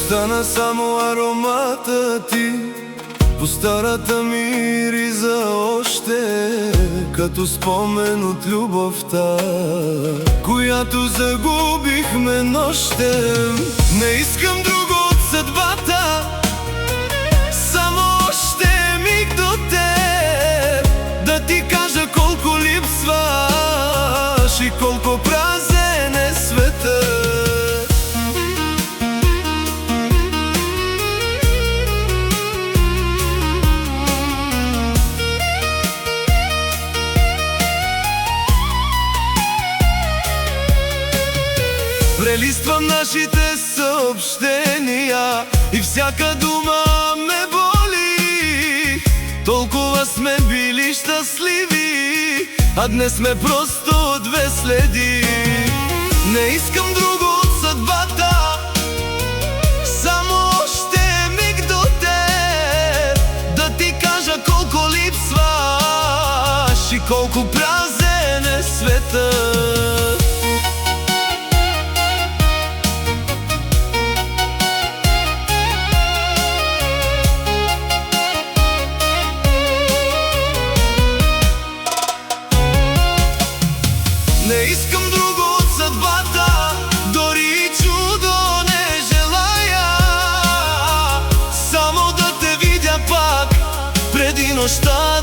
Остана само аромата ти, по старата ми риза още, като спомен от любовта, която загубихме нощем. Не искам друго от съдбата, само още миг до теб, да ти кажа колко липсваш и колко празен е светът. Прелиствам нашите съобщения и всяка дума ме боли. Толкова сме били щастливи, а днес сме просто две следи. Не искам друго от съдбата, само още миг до теб, да ти кажа колко липсваш и колко празен е светът. Не искам друго от съдбата, дори и чудо не желая, само да те видя пак преди нощта